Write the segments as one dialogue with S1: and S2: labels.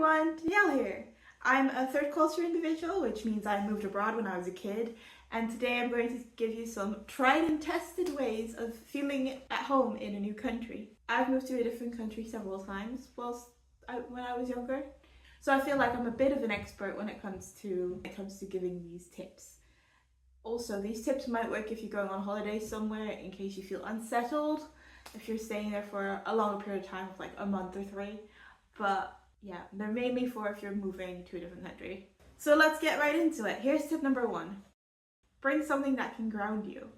S1: everyone, Danielle here. I'm a third culture individual, which means I moved abroad when I was a kid, and today I'm going to give you some tried and tested ways of feeling at home in a new country. I've moved to a different country several times when I was younger, so I feel like I'm a bit of an expert when it comes to giving these tips. Also, these tips might work if you're going on holiday somewhere in case you feel unsettled, if you're staying there for a longer period of time, like a month or three, but yeah, they're mainly for if you're moving to a different country. So let's get right into it. Here's tip number 1. Bring something that can ground you.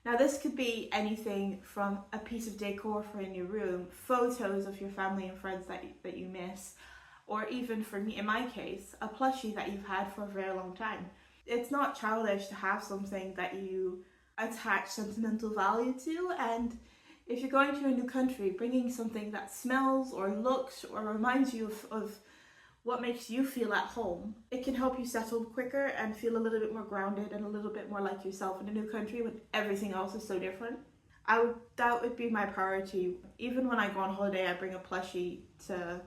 S1: Now this could be anything from a piece of decor for in your room, photos of your family and friends that you miss, or even for me, in my case, a plushie that you've had for a very long time. It's not childish to have something that you attach sentimental value to, and if you're going to a new country, bringing something that smells or looks or reminds you of what makes you feel at home, it can help you settle quicker and feel a little bit more grounded and a little bit more like yourself in a new country when everything else is so different. That would be my priority. Even when I go on holiday, I bring a plushie to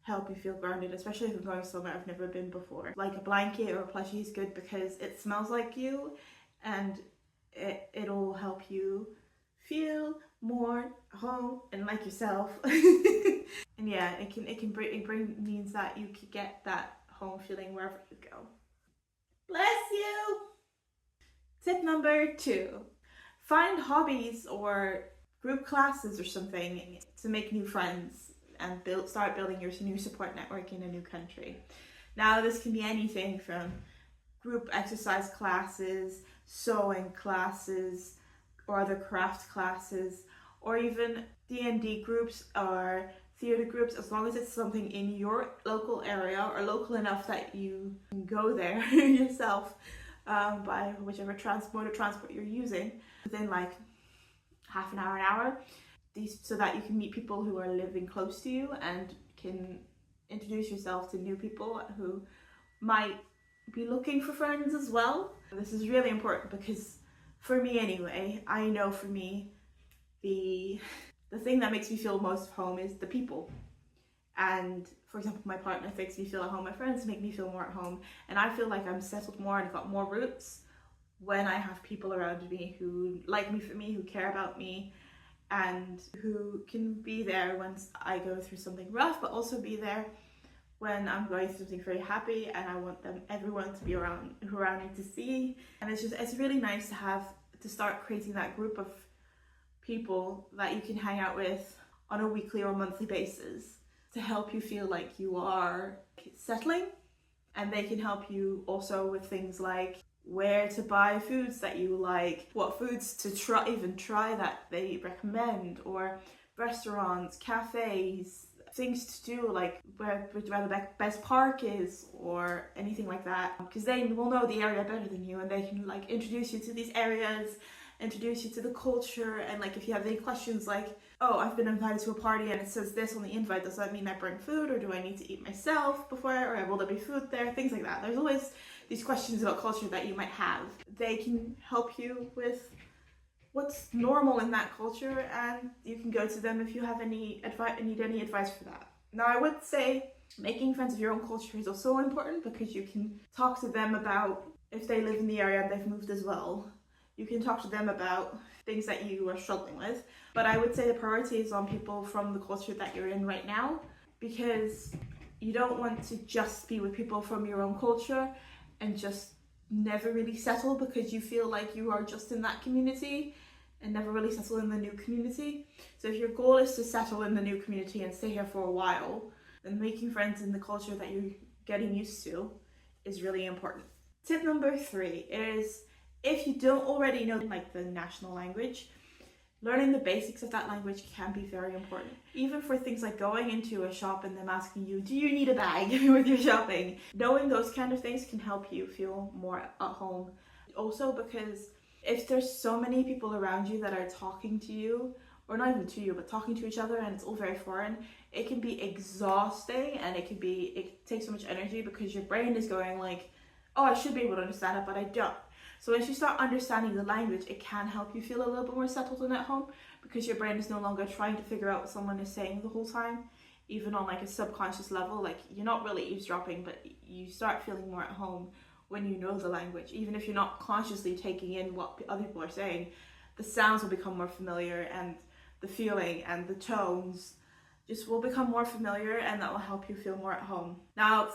S1: help me feel grounded, especially if I'm going somewhere I've never been before. Like a blanket or a plushie is good because it smells like you, and it'll help you feel more home and like yourself. And yeah, it means that you can get that home feeling wherever you go. Bless you. Tip number 2. Find hobbies or group classes or something to make new friends and start building your new support network in a new country. Now this can be anything from group exercise classes, sewing classes, or other craft classes, or even D&D groups or theater groups, as long as it's something in your local area or local enough that you can go there yourself by whichever transport you're using within like half an hour, so that you can meet people who are living close to you and can introduce yourself to new people who might be looking for friends as well. This is really important because for me anyway, I know for me, the thing that makes me feel most at home is the people. And for example, my partner makes me feel at home, my friends make me feel more at home, and I feel like I'm settled more and got more roots when I have people around me who like me for me, who care about me, and who can be there when I go through something rough, but also be there when I'm going through something very happy, and I want everyone to be around me to see. And it's really nice to start creating that group of people that you can hang out with on a weekly or monthly basis to help you feel like you are settling. And they can help you also with things like where to buy foods that you like, what foods to try that they recommend, or restaurants, cafes, things to do, like where the best park is or anything like that, because they will know the area better than you, and they can like introduce you to these areas, introduce you to the culture. And like if you have any questions like, oh, I've been invited to a party and it says this on the invite, does that mean I bring food, or do I need to eat myself before, or will there be food there, things like that. There's always these questions about culture that you might have. They can help you with what's normal in that culture, and you can go to them if you have need any advice for that. Now I would say making friends of your own culture is also important, because you can talk to them about, if they live in the area and they've moved as well, you can talk to them about things that you are struggling with. But I would say the priority is on people from the culture that you're in right now, because you don't want to just be with people from your own culture and just never really settle because you feel like you are just in that community and never really settle in the new community. So if your goal is to settle in the new community and stay here for a while, then making friends in the culture that you're getting used to is really important. Tip number 3 is, if you don't already know like the national language, learning the basics of that language can be very important. Even for things like going into a shop and them asking you, do you need a bag with your shopping? Knowing those kind of things can help you feel more at home. Also because if there's so many people around you that are talking to you, or not even to you, but talking to each other, and it's all very foreign, it can be exhausting, and it takes so much energy, because your brain is going like, oh, I should be able to understand it, but I don't. So once you start understanding the language, it can help you feel a little bit more settled and at home, because your brain is no longer trying to figure out what someone is saying the whole time. even on like a subconscious level. Like you're not really eavesdropping, but you start feeling more at home when you know the language. Even if you're not consciously taking in what other people are saying, the sounds will become more familiar, and the feeling and the tones just will become more familiar, and that will help you feel more at home. Now,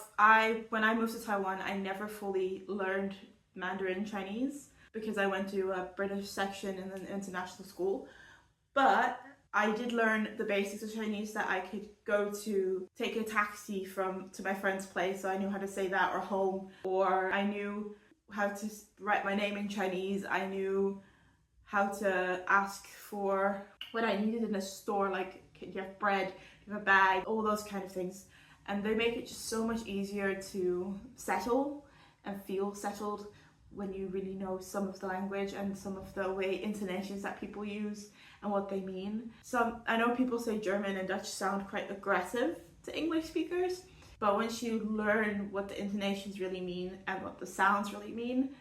S1: when I moved to Taiwan, I never fully learned Mandarin Chinese because I went to a British section in an international school, but I did learn the basics of Chinese, that I could go to take a taxi to my friend's place, so I knew how to say that, or home, or I knew how to write my name in Chinese. I knew how to ask for what I needed in a store, like do you have bread, do you have a bag, all those kind of things. And they make it just so much easier to settle and feel settled when you really know some of the language and some of the way intonations that people use and what they mean. So I know people say German and Dutch sound quite aggressive to English speakers, but once you learn what the intonations really mean and what the sounds really mean,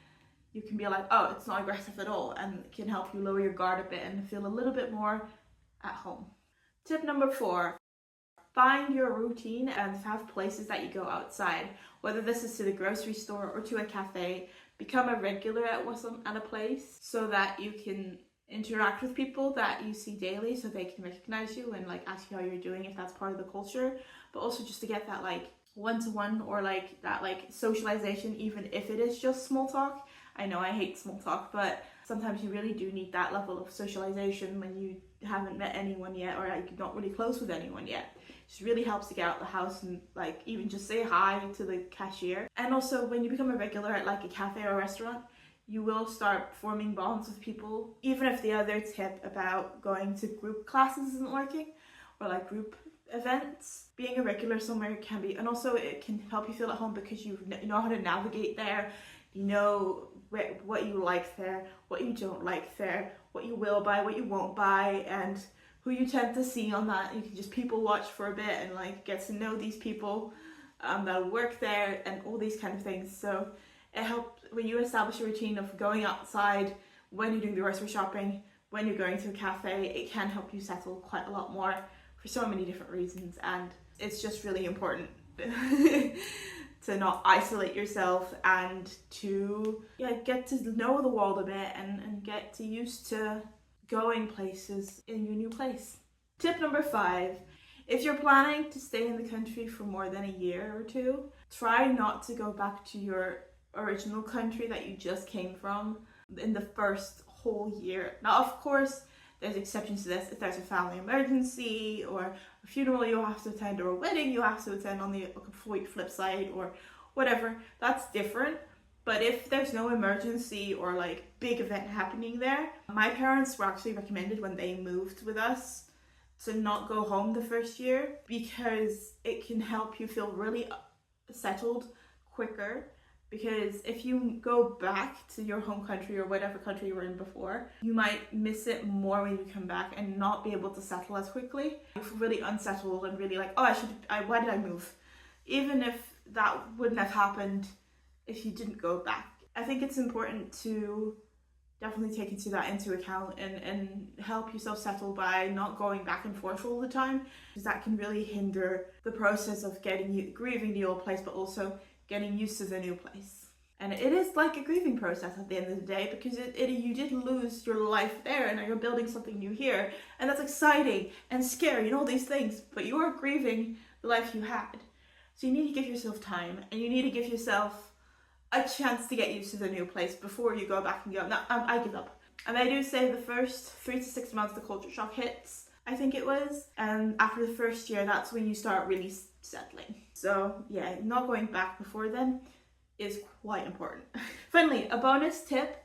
S1: you can be like, oh, it's not aggressive at all, and it can help you lower your guard a bit and feel a little bit more at home. Tip number 4, find your routine and have places that you go outside. Whether this is to the grocery store or to a cafe, become a regular at a place so that you can interact with people that you see daily, so they can recognize you and like ask you how you're doing if that's part of the culture, but also just to get that like one-to-one or like that like socialization, even if it is just small talk. I know I hate small talk, but sometimes you really do need that level of socialization when you haven't met anyone yet, or like you're not really close with anyone yet. It just really helps to get out the house and like even just say hi to the cashier. And also when you become a regular at like a cafe or a restaurant, you will start forming bonds with people. Even if the other tip about going to group classes isn't working, or like group events, being a regular somewhere can be, and also it can help you feel at home because you know how to navigate there. You know what you like there, what you don't like there, what you will buy, what you won't buy, and who you tend to see on that. You can just people watch for a bit and like get to know these people that work there and all these kind of things. So it helps when you establish a routine of going outside when you're doing the grocery shopping, when you're going to a cafe. It can help you settle quite a lot more for so many different reasons, and it's just really important to not isolate yourself and to get to know the world a bit and get to used to going places in your new place. Tip number 5, if you're planning to stay in the country for more than a year or 2, try not to go back to your original country that you just came from in the first whole year. Now, of course, there's exceptions to this. If there's a family emergency or a funeral you have to attend, or a wedding you have to attend on the complete flip side, or whatever, that's different. But if there's no emergency or like big event happening there, my parents were actually recommended when they moved with us to not go home the first year, because it can help you feel really settled quicker. Because if you go back to your home country or whatever country you were in before, you might miss it more when you come back and not be able to settle as quickly. You feel really unsettled and really like, oh, why did I move? Even if that wouldn't have happened if you didn't go back. I think it's important to definitely take into account and help yourself settle by not going back and forth all the time, because that can really hinder the process of grieving the old place, but also getting used to the new place. And it is like a grieving process at the end of the day, because you did lose your life there and you're building something new here, and that's exciting and scary and all these things, but you are grieving the life you had. So you need to give yourself time, and you need to give yourself a chance to get used to the new place before you go back and go, no, I give up. And I do say the first 3 to 6 months the culture shock hits, I think it was, and after the first year, that's when you start really settling. So yeah, not going back before then is quite important. Finally, a bonus tip,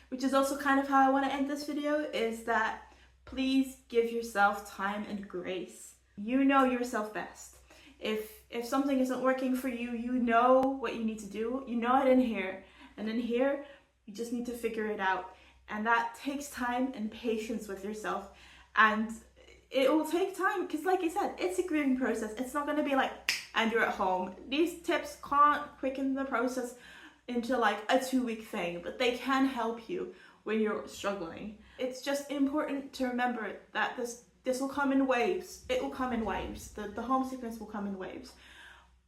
S1: which is also kind of how I want to end this video, is that please give yourself time and grace. You know yourself best. If something isn't working for you, you know what you need to do. You know it in here. And in here, you just need to figure it out. And that takes time and patience with yourself. And it will take time, because like I said, it's a grieving process. It's not going to be like, and you're at home. These tips can't quicken the process into like a 2-week thing, but they can help you when you're struggling. It's just important to remember that this will come in waves. It will come in waves. The homesickness will come in waves.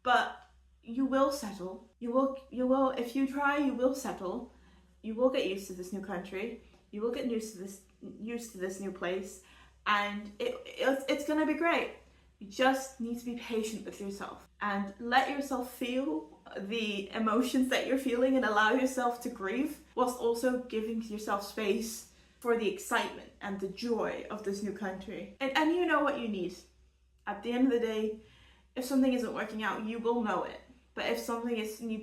S1: But you will settle. You will, if you try, you will settle. You will get used to this new country. You will get used to this new place. And it's gonna be great. You just need to be patient with yourself and let yourself feel the emotions that you're feeling and allow yourself to grieve, whilst also giving yourself space for the excitement and the joy of this new country. And you know what you need. At the end of the day, if something isn't working out, you will know it. But if something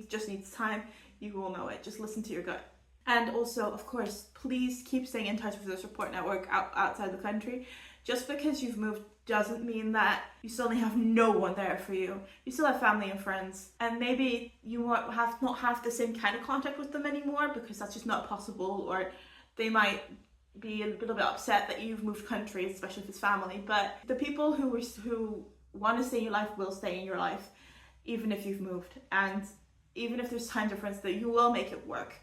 S1: just needs time, you will know it. Just listen to your gut. And also, of course, please keep staying in touch with the support network outside the country. Just because you've moved doesn't mean that you suddenly have no one there for you. You still have family and friends. And maybe you won't not have the same kind of contact with them anymore because that's just not possible, or they might be a little bit upset that you've moved countries, especially if it's family. But the people who want to stay in your life will stay in your life, even if you've moved. And even if there's time difference, that you will make it work.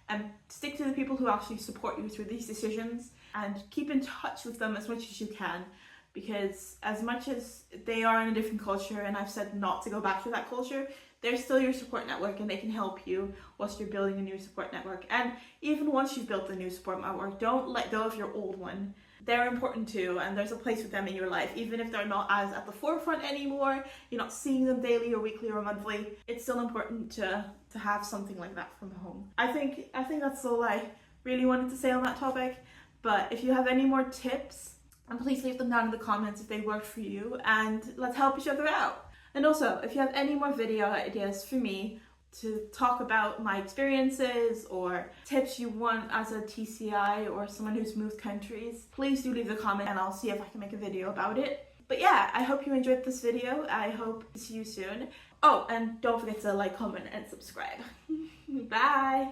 S1: And stick to the people who actually support you through these decisions, and keep in touch with them as much as you can, because as much as they are in a different culture, and I've said not to go back to that culture, they're still your support network and they can help you whilst you're building a new support network. And even once you've built the new support network, don't let go of your old one. They're important too, and there's a place for them in your life. Even if they're not as at the forefront anymore, you're not seeing them daily or weekly or monthly, it's still important to have something like that from home. I think that's all I really wanted to say on that topic. But if you have any more tips, and please leave them down in the comments if they worked for you, and let's help each other out. And also, if you have any more video ideas for me to talk about my experiences or tips you want as a TCI or someone who's moved countries, please do leave a comment and I'll see if I can make a video about it. But yeah, I hope you enjoyed this video. I hope to see you soon. Oh, and don't forget to like, comment, and subscribe. Bye!